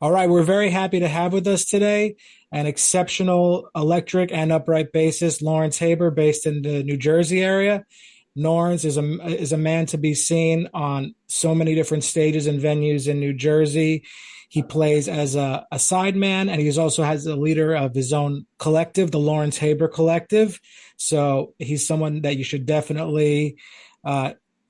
All right, we're very happy to have with us today an exceptional electric and upright bassist, Lawrence Haber, based in the New Jersey area. Lawrence is a man to be seen on so many different stages and venues in New Jersey. He plays as a sideman, and he also has a leader of his own collective, the Lawrence Haber Collective. So he's someone that you should definitely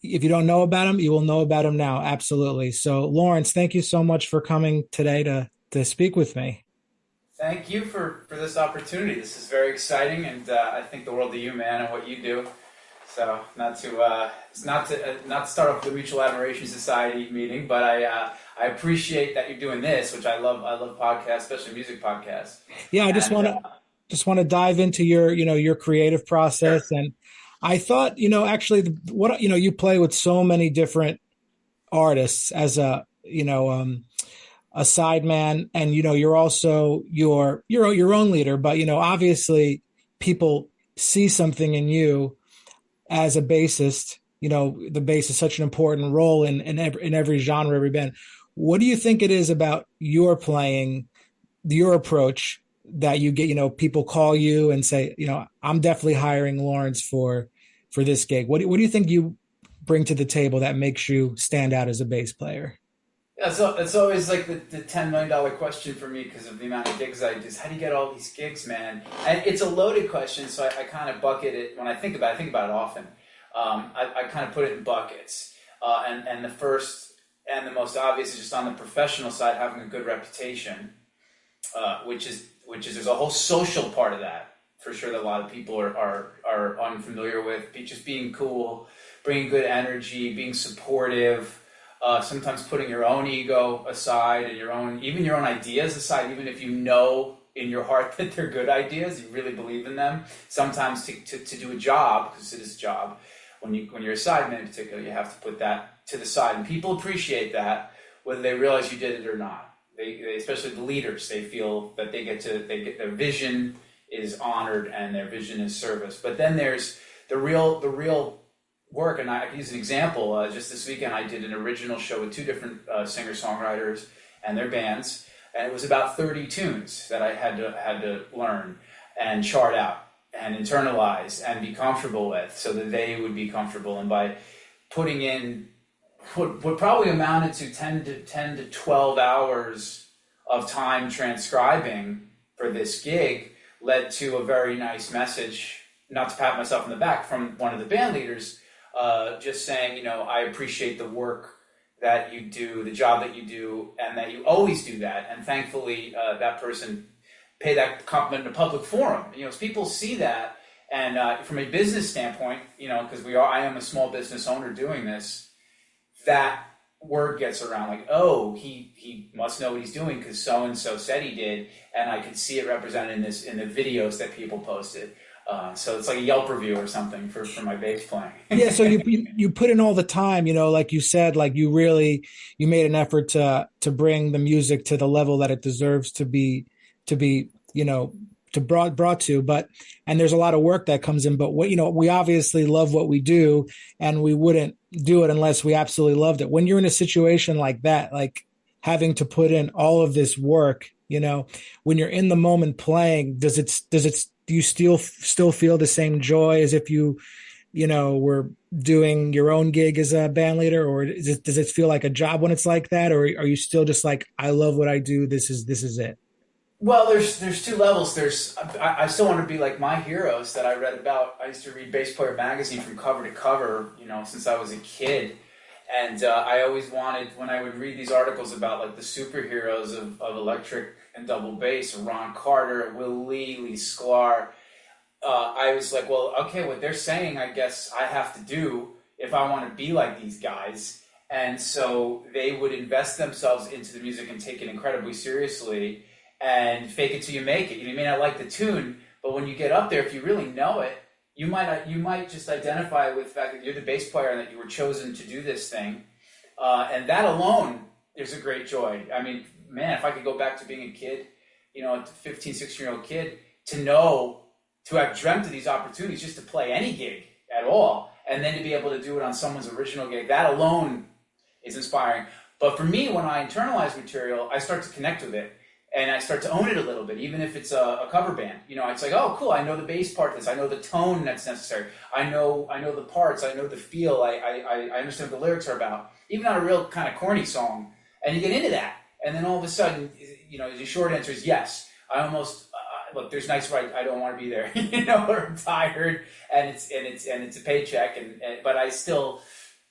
if you don't know about him, you will know about him now. Absolutely. So, Lawrence, thank you so much for coming today to speak with me. Thank you for this opportunity. This is very exciting, and I think the world of you, man, and what you do. So, not to start off the Mutual Admiration Society meeting, but I appreciate that you're doing this, which I love. I love podcasts, especially music podcasts. Yeah, I just want to dive into your creative process. And I thought, actually, you play with so many different artists as a sideman, and you're also your own leader. But obviously, people see something in you as a bassist. The bass is such an important role in every genre, every band. What do you think it is about your playing, your approach, that you get? People call you and say, I'm definitely hiring Lawrence for this gig. What do you think you bring to the table that makes you stand out as a bass player? Yeah, so it's always like the $10 million question for me because of the amount of gigs I do. How do you get all these gigs, man? And it's a loaded question, so I kind of bucket it. When I think about it often. I kind of put it in buckets. And the first and the most obvious is just on the professional side, having a good reputation, which is there's a whole social part of that. For sure that a lot of people are unfamiliar with, just being cool, bringing good energy, being supportive, sometimes putting your own ego aside and even your own ideas aside, even if you know in your heart that they're good ideas, you really believe in them. Sometimes to do a job, because it is a job, when you're a sideman in particular, you have to put that to the side. And people appreciate that, whether they realize you did it or not. They especially the leaders, they feel that they get their vision is honored and their vision is service. But then there's the real work, and I can use an example. Just this weekend, I did an original show with two different singer-songwriters and their bands, and it was about 30 tunes that I had to learn and chart out and internalize and be comfortable with, so that they would be comfortable. And by putting in what probably amounted to 10 to 12 hours of time transcribing for this gig, led to a very nice message, not to pat myself on the back, from one of the band leaders, just saying, I appreciate the work that you do, the job that you do, and that you always do that. And thankfully, that person paid that compliment in a public forum. As people see that, and from a business standpoint, because I am a small business owner doing this, that word gets around, like, oh, he must know what he's doing because so and so said he did, and I can see it represented in the videos that people posted. So it's like a Yelp review or something for my bass playing. Yeah, so you put in all the time, like you said, like you made an effort to bring the music to the level that it deserves to be brought to, and there's a lot of work that comes in, but we obviously love what we do, and we wouldn't do it unless we absolutely loved it. When you're in a situation like that, like having to put in all of this work, when you're in the moment playing, do you still feel the same joy as if you were doing your own gig as a band leader, or does it feel like a job when it's like that, or are you still just like, I love what I do, this is it? Well, there's two levels. I still want to be like my heroes that I read about. I used to read Bass Player magazine from cover to cover, since I was a kid. And I always wanted, when I would read these articles about like the superheroes of electric and double bass, Ron Carter, Will Lee Sklar, I was like, well, okay, what they're saying, I guess I have to do if I want to be like these guys. And so they would invest themselves into the music and take it incredibly seriously and fake it till you make it. You may not like the tune, but when you get up there, if you really know it, you might just identify with the fact that you're the bass player and that you were chosen to do this thing. And that alone is a great joy. I mean, man, if I could go back to being a kid, a 15, 16-year-old kid, to have dreamt of these opportunities just to play any gig at all, and then to be able to do it on someone's original gig, that alone is inspiring. But for me, when I internalize material, I start to connect with it. And I start to own it a little bit, even if it's a cover band. You know, it's like, oh, cool, I know the bass part of this. I know the tone that's necessary. I know the parts. I know the feel. I understand what the lyrics are about. Even on a real kind of corny song. And you get into that. And then all of a sudden, you know, the short answer is yes. I almost, look, there's nights where I don't want to be there, you know, or I'm tired and it's a paycheck. But I still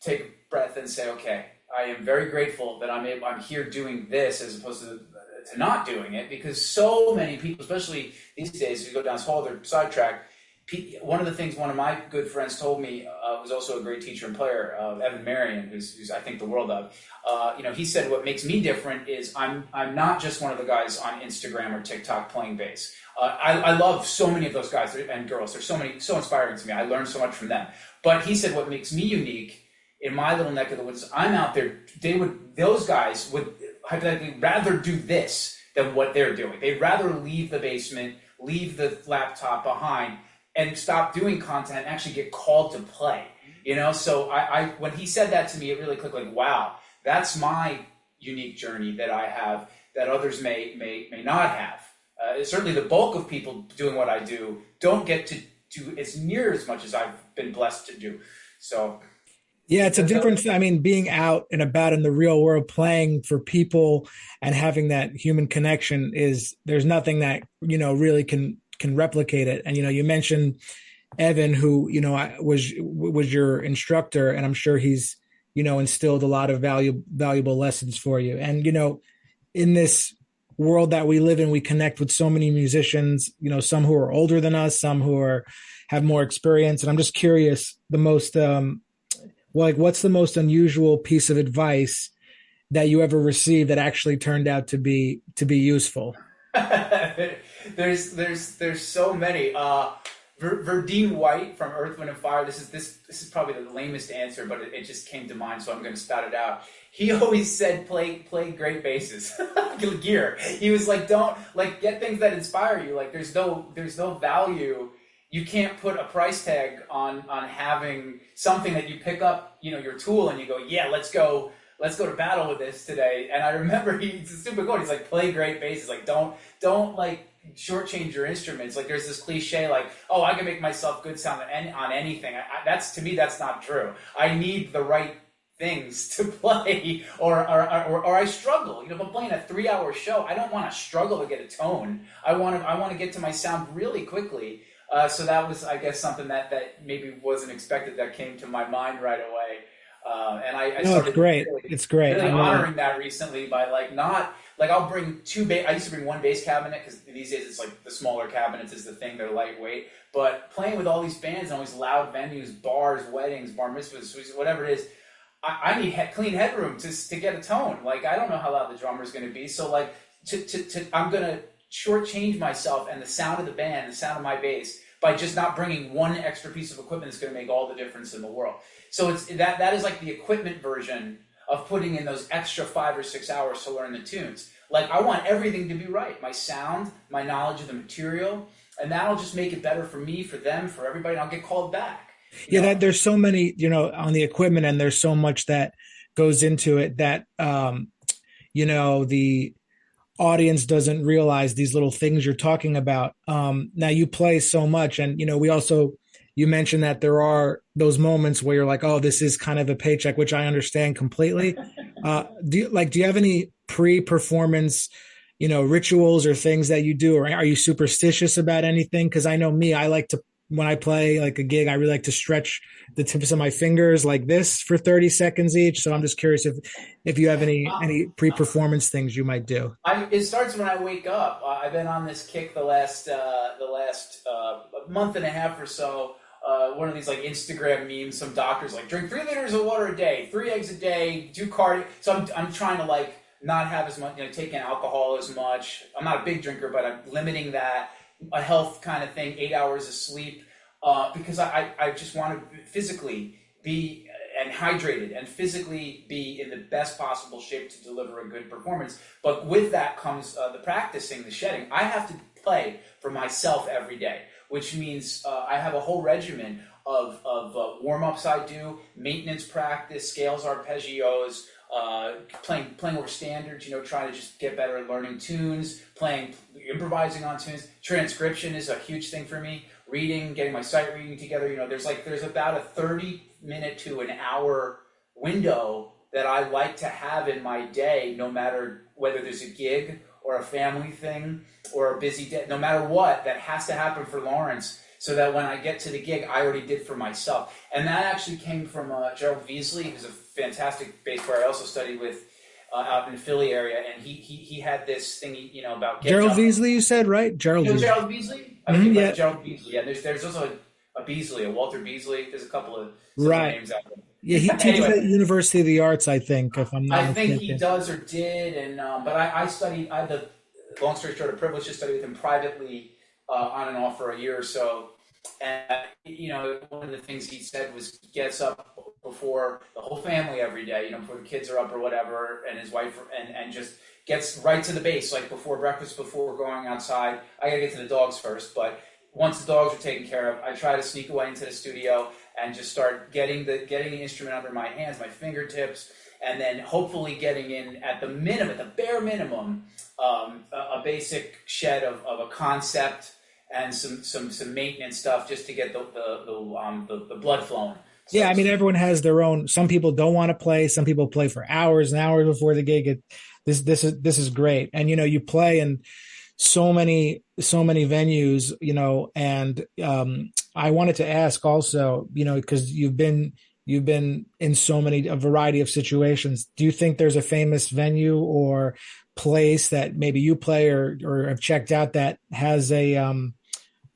take a breath and say, okay, I am very grateful that I'm here doing this as opposed to not doing it, because so many people, especially these days, if you go down this hall, they're sidetracked. One of the things one of my good friends told me, was also a great teacher and player, Evan Marion, who's I think the world of. You know, he said what makes me different is I'm not just one of the guys on Instagram or TikTok playing bass. I love so many of those guys and girls. They're so inspiring to me. I learn so much from them. But he said what makes me unique in my little neck of the woods, I'm out there. Those guys would hypothetically rather do this than what they're doing. They'd rather leave the basement, leave the laptop behind, and stop doing content and actually get called to play. You know, so I when he said that to me, it really clicked. Like, wow, that's my unique journey that I have that others may not have. Certainly, the bulk of people doing what I do don't get to do as near as much as I've been blessed to do. So. Yeah, it's a difference. I mean, being out and about in the real world, playing for people and having that human connection there's nothing that, you know, really can replicate it. And, you know, you mentioned Evan, who, you know, was your instructor, and I'm sure he's, you know, instilled a lot of valuable lessons for you. And, you know, in this world that we live in, we connect with so many musicians, you know, some who are older than us, some who have more experience. And I'm just curious, what's the most unusual piece of advice that you ever received that actually turned out to be useful? There's so many. Verdine White from Earth, Wind and Fire. This is probably the lamest answer, but it just came to mind, so I'm going to spout it out. He always said, play great basses, gear. He was like, don't get things that inspire you. Like there's no value. You can't put a price tag on having something that you pick up, you know, your tool, and you go, yeah, let's go to battle with this today. And I remember it's a stupid quote. He's like, play great basses. Like don't like shortchange your instruments. Like there's this cliche, like, oh, I can make myself good sound on anything. To me, that's not true. I need the right things to play, or I struggle. You know, if I'm playing a 3-hour show, I don't want to struggle to get a tone. I want to get to my sound really quickly. So that was, I guess, something that maybe wasn't expected that came to my mind right away. And I started it's great. It's great. Really honoring that recently by I'll bring I used to bring one bass cabinet, because these days it's like the smaller cabinets is the thing. They're lightweight. But playing with all these bands and all these loud venues, bars, weddings, bar mitzvahs, whatever it is, I need clean headroom to get a tone. Like, I don't know how loud the drummer is going to be. So like I'm going to shortchange myself and the sound of the band, the sound of my bass, by just not bringing one extra piece of equipment that's going to make all the difference in the world. So it's that is like the equipment version of putting in those extra 5 or 6 hours to learn the tunes. Like, I want everything to be right. My sound, my knowledge of the material, and that'll just make it better for me, for them, for everybody, and I'll get called back. Yeah, there's so many, you know, on the equipment, and there's so much that goes into it that, you know, the audience doesn't realize these little things you're talking about. Now you play so much, and, you know, you mentioned that there are those moments where you're like, oh, this is kind of a paycheck, which I understand completely. Do you have any pre-performance, you know, rituals or things that you do, or are you superstitious about anything? Because I know me, I like to, when I play like a gig, I really like to stretch the tips of my fingers like this for 30 seconds each. So I'm just curious if you have any pre-performance things you might do. It starts when I wake up. I've been on this kick the last month and a half or so. One of these like Instagram memes, some doctors like, drink 3 liters of water a day, 3 eggs a day, do cardio. So I'm trying to like not have as much, you know, take in alcohol as much. I'm not a big drinker, but I'm limiting that. A health kind of thing, 8 hours of sleep, because I just want to physically be and hydrated and physically be in the best possible shape to deliver a good performance. But with that comes the practicing, the shedding. I have to play for myself every day, which means I have a whole regimen of warm-ups I do, maintenance practice, scales, arpeggios, playing over standards, trying to just get better at learning tunes, improvising on tunes. Transcription is a huge thing for me. Reading, getting my sight reading together. There's about a 30-minute to an hour window that I like to have in my day, no matter whether there's a gig or a family thing or a busy day, no matter what, that has to happen for Lawrence, so that when I get to the gig, I already did for myself. And that actually came from Gerald Veasley, who's a fantastic bass player I also studied with out in the Philly area, and he had this thing, about getting Gerald up. Veasley, you said, right? Gerald Veasley. Gerald Beasley? Yeah. Gerald Beasley. Yeah, there's also a Beasley, a Walter Beasley. There's a couple of names out there. Yeah, he teaches at University of the Arts, I think, if I'm not mistaken. I think he does or did, and but I studied. I had the long story short, a privilege to study with him privately on and off for a year or so. And one of the things he said was he gets up before the whole family every day, before the kids are up or whatever, and his wife, and just gets right to the base, like before breakfast, before going outside. I gotta get to the dogs first, but once the dogs are taken care of, I try to sneak away into the studio and just start getting the instrument under my hands, my fingertips, and then hopefully getting in at the bare minimum, a basic shed of a concept and some maintenance stuff just to get the blood flowing. So, yeah, I mean, everyone has their own. Some people don't want to play. Some people play for hours and hours before the gig. This is great, and you play in so many venues, and I wanted to ask also, because you've been in a variety of situations. Do you think there's a famous venue or place that maybe you play or have checked out that has an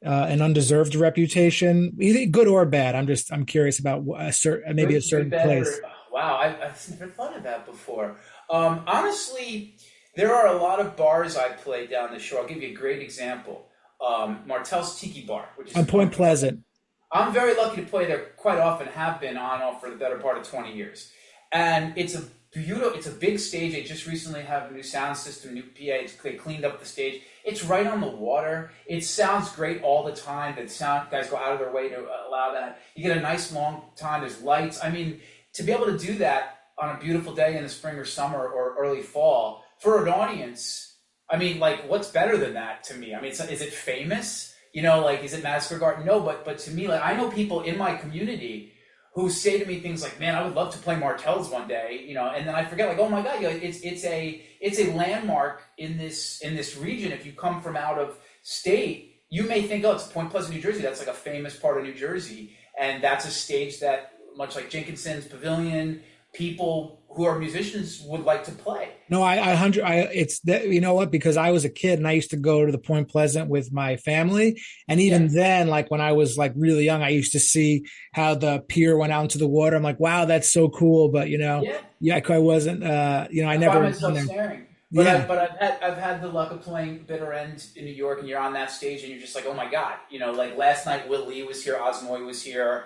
undeserved reputation, either good or bad? I'm curious about a certain place. Wow, I've never thought of that before. Honestly, there are a lot of bars I play down the shore. I'll give you a great example. Martel's Tiki Bar, which is on Point Pleasant. I'm very lucky to play there quite often, have been on and off for the better part of 20 years. And it's a big stage. They just recently have a new sound system, new PA. They cleaned up the stage. It's right on the water. It sounds great all the time. The sound guys go out of their way to allow that. You get a nice long time. There's lights. I mean, to be able to do that on a beautiful day in the spring or summer or early fall for an audience, I mean, like, what's better than that to me? I mean, is it famous? Is it Madison Square Garden? No, but to me, like, I know people in my community who say to me things like, "Man, I would love to play Martel's one day," and then I forget, like, oh my God, it's a landmark in this region. If you come from out of state, you may think, oh, it's Point Pleasant, New Jersey. That's like a famous part of New Jersey, and that's a stage that, much like Jenkinson's Pavilion, people who are musicians would like to play. No, it's that, you know what? Because I was a kid and I used to go to the Point Pleasant with my family. And even then, like when I was like really young, I used to see how the pier went out into the water. I'm like, wow, that's so cool. But I wasn't, I never. I myself staring. But I've had the luck of playing Bitter End in New York, and you're on that stage and you're just like, oh my God, like last night, Will Lee was here, Osmoy was here.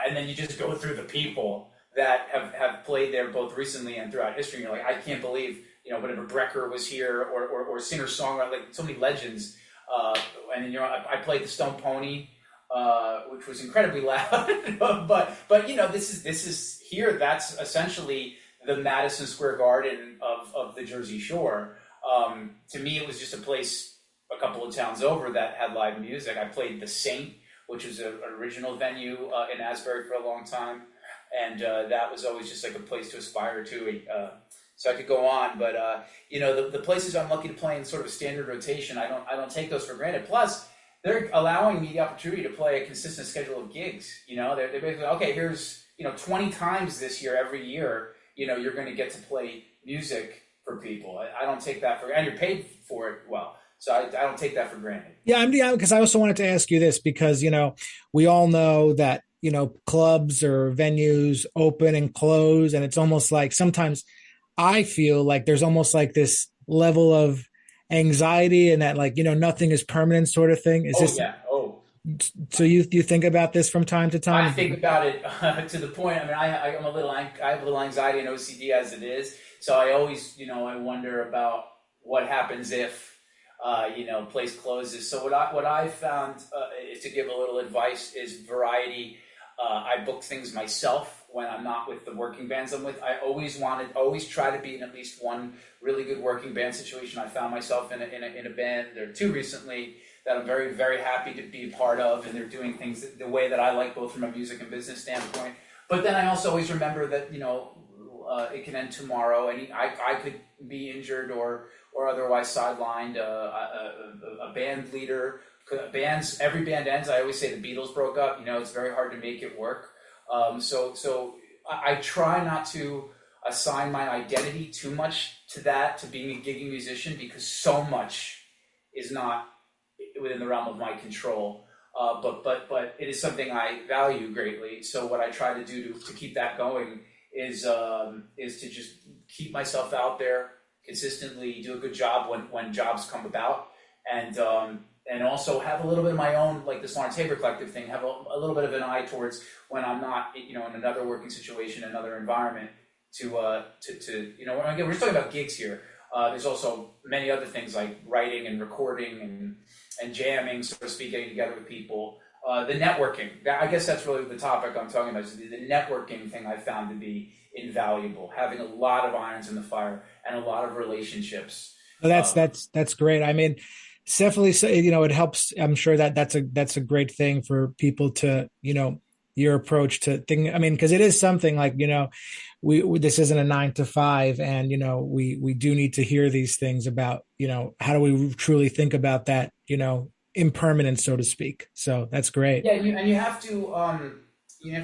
And then you just go through the people that have played there both recently and throughout history. And you're like, I can't believe, whatever Brecker was here or singer-songwriter, like so many legends. And then, I played the Stone Pony, which was incredibly loud. but this is here. That's essentially the Madison Square Garden of the Jersey Shore. To me, it was just a place a couple of towns over that had live music. I played the Saint, which was an original venue in Asbury for a long time. And that was always just like a place to aspire to. So I could go on, but the places I'm lucky to play in sort of a standard rotation, I don't take those for granted. Plus, they're allowing me the opportunity to play a consistent schedule of gigs. They're basically, okay, here's 20 times this year, every year, you're going to get to play music for people. I don't take that for, and you're paid for it well. So I don't take that for granted. Yeah, because I also wanted to ask you this because we all know that clubs or venues open and close. And it's almost like sometimes I feel like there's almost like this level of anxiety and that like, nothing is permanent sort of thing. So you think about this from time to time? I think about it to the point. I mean, I have a little anxiety and OCD as it is. So I always, I wonder about what happens if, place closes. So what I found is to give a little advice is variety. I book things myself when I'm not with the working bands I'm with. I always try to be in at least one really good working band situation. I found myself in a band, there are two recently, that I'm very, very happy to be a part of, and they're doing things the way that I like, both from a music and business standpoint. But then I also always remember that, it can end tomorrow, and I could be injured or otherwise sidelined. A band leader, every band ends. I always say the Beatles broke up. It's very hard to make it work. So I try not to assign my identity too much to being a gigging musician, because so much is not within the realm of my control. But it is something I value greatly. So what I try to do to keep that going is to just keep myself out there consistently, do a good job when jobs come about, and also have a little bit of my own, like this Lawrence Haber Collective thing, have a little bit of an eye towards when I'm not, in another working situation, another environment, again, we're just talking about gigs here. There's also many other things like writing and recording and jamming, so to speak, getting together with people. The networking, I guess that's really the topic I'm talking about, is the networking thing I found to be invaluable, having a lot of irons in the fire and a lot of relationships. Well, that's great. I mean, it's definitely, it helps. I'm sure that's a great thing for people to, your approach to thing. I mean, because it is something like, we this isn't a 9 to 5, and we do need to hear these things about, how do we truly think about that, impermanence, so to speak. So that's great. Yeah, and you have to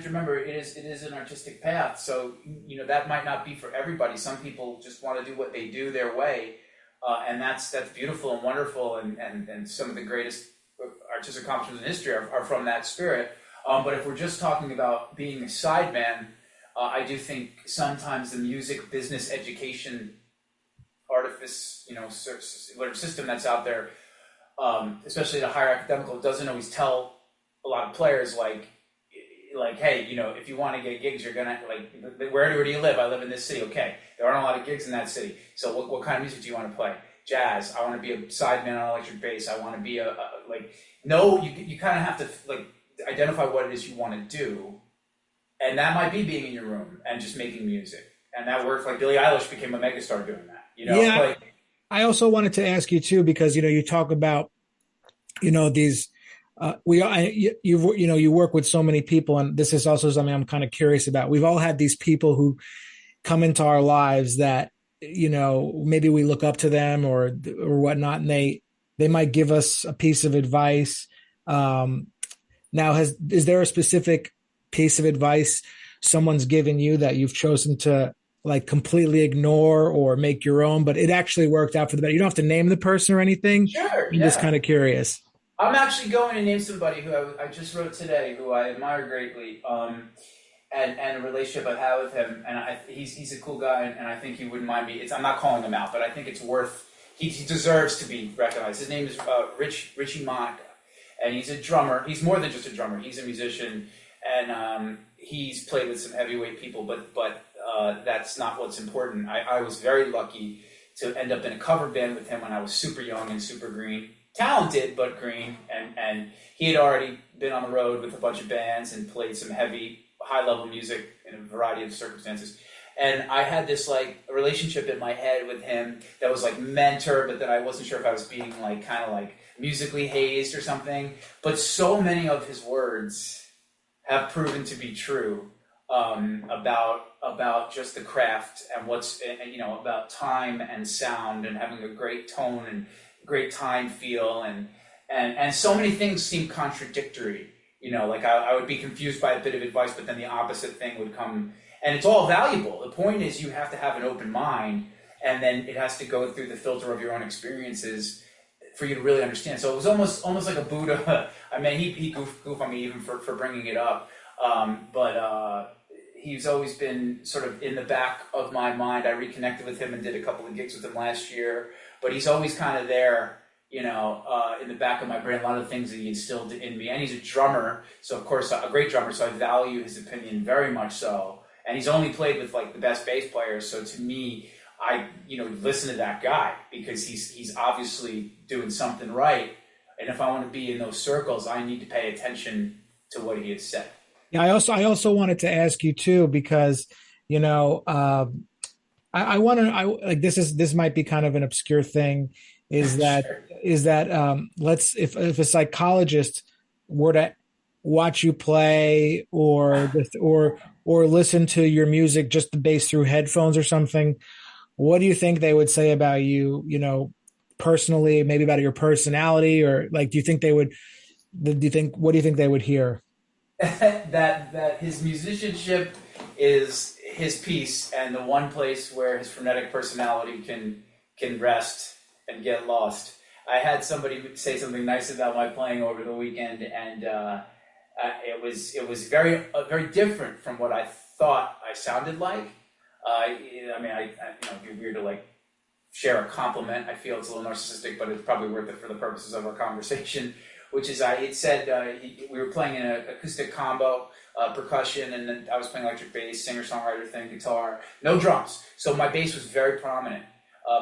remember, it is an artistic path. So that might not be for everybody. Some people just want to do what they do their way, and that's beautiful and wonderful. And some of the greatest artistic accomplishments in history are from that spirit. But if we're just talking about being a sideman, I do think sometimes the music business education artifice, system that's out there, especially at a higher academical, doesn't always tell a lot of players like, hey, if you want to get gigs, you're gonna where do you live? I live in this city. Okay, there aren't a lot of gigs in that city. So what kind of music do you want to play? Jazz. I want to be a sideman on electric bass. I want to be you kind of have to identify what it is you want to do, and that might be being in your room and just making music, and that works. Like Billie Eilish became a megastar doing that. Yeah. I also wanted to ask you too, because you talk about these you work with so many people, and this is also something I'm kind of curious about. We've all had these people who come into our lives that maybe we look up to them or whatnot, and they might give us a piece of advice. Now, is there a specific piece of advice someone's given you that you've chosen to completely ignore or make your own, but it actually worked out for the better? You don't have to name the person or anything. Sure. I'm just kind of curious. I'm actually going to name somebody who I just wrote today, who I admire greatly, and a relationship I've had with him. And he's a cool guy, and I think he wouldn't mind me. I'm not calling him out, but I think it's worth. He deserves to be recognized. His name is Richie Monica, and he's a drummer. He's more than just a drummer. He's a musician, and he's played with some heavyweight people, but that's not what's important. I was very lucky to end up in a cover band with him when I was super young and super green. Talented, but green. And he had already been on the road with a bunch of bands and played some heavy, high-level music in a variety of circumstances. And I had this, relationship in my head with him that was, mentor, but that I wasn't sure if I was being, kind of musically hazed or something. But so many of his words have proven to be true. About just the craft and what's about time and sound and having a great tone and great time feel and so many things seem contradictory. I would be confused by a bit of advice, but then the opposite thing would come, and it's all valuable. The point is you have to have an open mind, and then it has to go through the filter of your own experiences for you to really understand. So it was almost like a Buddha. I mean, he goofed on me even for bringing it up, but he's always been sort of in the back of my mind. I reconnected with him and did a couple of gigs with him last year, but he's always kind of there, in the back of my brain, a lot of things that he instilled in me. And he's a drummer, so of course, a great drummer, so I value his opinion very much so. And he's only played with the best bass players, so to me, I listen to that guy because he's obviously doing something right. And if I want to be in those circles, I need to pay attention to what he has said. Yeah, I also wanted to ask you too because you know I want to I like this might be kind of an obscure thing is that Sure. let's if a psychologist were to watch you play or listen to your music just based through headphones or something, what do you think they would say about you, personally, maybe about your personality, or like do you think what do you think they would hear? That his musicianship is his piece and the one place where his frenetic personality can rest and get lost. I had somebody say something nice about my playing over the weekend, and it was very different from what I thought I sounded like. I mean, it'd be weird to like share a compliment. I feel it's a little narcissistic, but it's probably worth it for the purposes of our conversation. Which is, it said we were playing an acoustic combo, percussion, and then I was playing electric bass, singer-songwriter thing, guitar, no drums. So my bass was very prominent,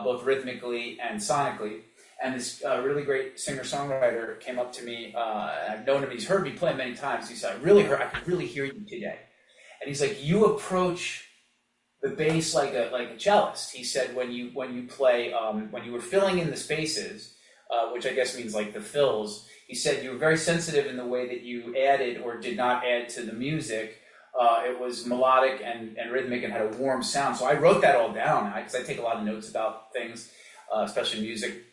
both rhythmically and sonically. And this really great singer-songwriter came up to me. I've known him; he's heard me play many times. He said, I could really hear you today." And he's like, "You approach the bass like a cellist." He said, when you play, when you were filling in the spaces, which I guess means like the fills. He said you were very sensitive in the way that you added or did not add to the music. It was melodic and rhythmic and had a warm sound. So I wrote that all down because I take a lot of notes about things, especially music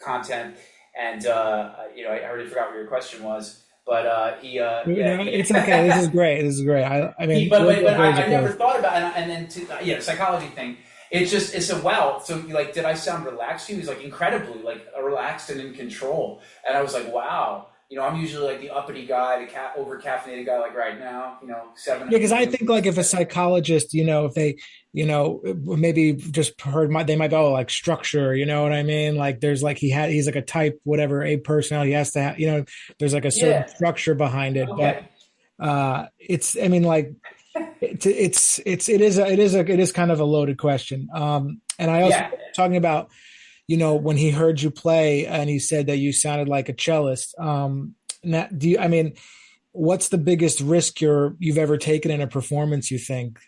content. And I already forgot what your question was. But It's okay. This is great. This is great. I mean, but I never thought about it. And then the psychology thing. It's a wow. So like, did I sound relaxed? He was like incredibly like relaxed and in control. And I was like, wow. I'm usually like the uppity guy, the over caffeinated guy, like right now. 7. yeah, because I think like if a psychologist, if they, maybe just heard they might go like structure, you know what I mean? Like there's like he's like a type whatever A personality, he has to have, there's like a certain Yeah. structure behind it, but Okay. it's I mean like it is kind of a loaded question. And I also Yeah. talking about when he heard you play and he said that you sounded like a cellist. Now, I mean, what's the biggest risk you've ever taken in a performance, you think?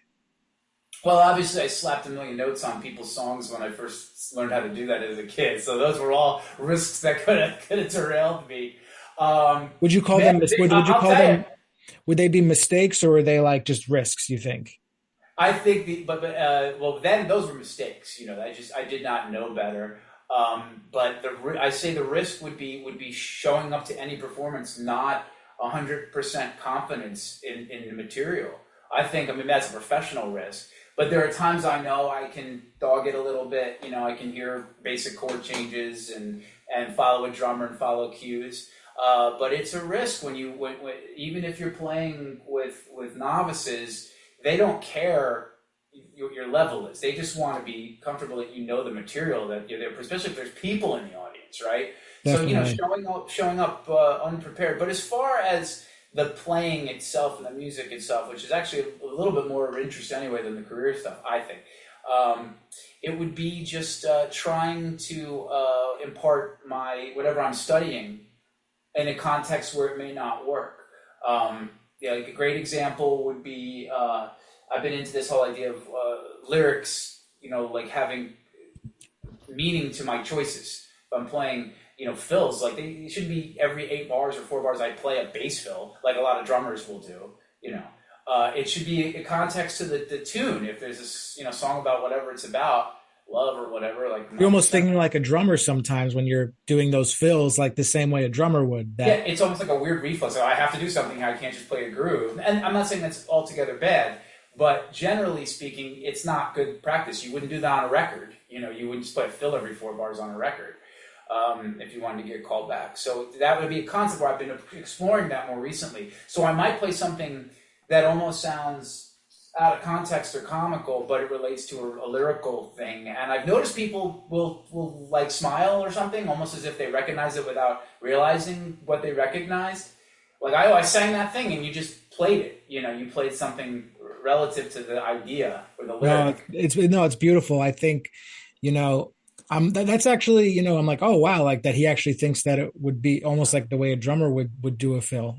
Well, obviously, I slapped a million notes on people's songs when I first learned how to do that as a kid. So those were all risks that could have derailed me. Would you call Man, them, would you I'll call tell you. them, would they be mistakes or are they like just risks, you think? I think well, then those were mistakes. I did not know better. But I say the risk would be showing up to any performance not 100% confidence in the material. I mean that's a professional risk. But there are times I know I can dog it a little bit. I can hear basic chord changes and follow a drummer and follow cues. But it's a risk when even if you're playing with novices, they don't care your level is. They just want to be comfortable that the material that you're there, especially if there's people in the audience, right? So Definitely. showing up unprepared. But as far as the playing itself and the music itself, which is actually a little bit more of interest anyway than the career stuff, I think. It would be just trying to impart my whatever I'm studying in a context where it may not work. Like a great example would be I've been into this whole idea of lyrics, like having meaning to my choices. If I'm playing, fills, like they shouldn't be every 8 bars or 4 bars I play a bass fill, like a lot of drummers will do. It should be a context to the tune. If there's this, song about whatever it's about, love or whatever, like You're almost thinking like a drummer sometimes when you're doing those fills, like the same way a drummer would. yeah, That it's almost like a weird reflex. So I have to do something. I can't just play a groove. And I'm not saying that's altogether bad, but generally speaking, it's not good practice. You wouldn't do that on a record. You wouldn't just play a fill every 4 bars on a record if you wanted to get called back. So that would be a concept where I've been exploring that more recently. So I might play something that almost sounds out of context or comical, but it relates to a lyrical thing. And I've noticed people will like smile or something, almost as if they recognize it without realizing what they recognized. Like, I sang that thing and you just played it. You played something relative to the idea or the no, lyric. it's beautiful. I think, that's actually, I'm like, oh wow, like that he actually thinks that it would be almost like the way a drummer would do a fill.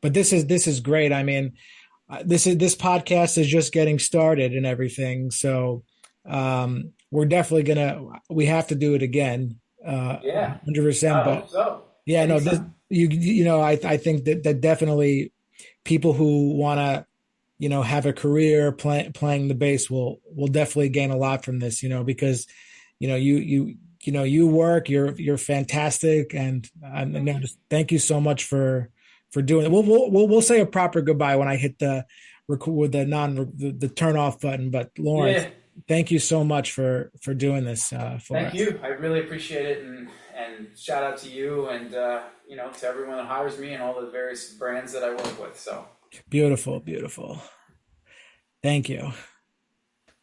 but this is great. I mean, this podcast is just getting started and everything. So we're definitely we have to do it again, Yeah, 100%. I But hope so. yeah, no, Anytime. I think that definitely people who want to have a career playing the bass will definitely gain a lot from this, because you work, you're fantastic, and Thank you. just thank you so much for doing it. We'll say a proper goodbye when I hit the record with the turn off button. But Lawrence, Yeah, thank you so much for doing this for thank us. you. I really appreciate it, and shout out to you, and to everyone that hires me and all the various brands that I work with. So. Beautiful, beautiful. Thank you.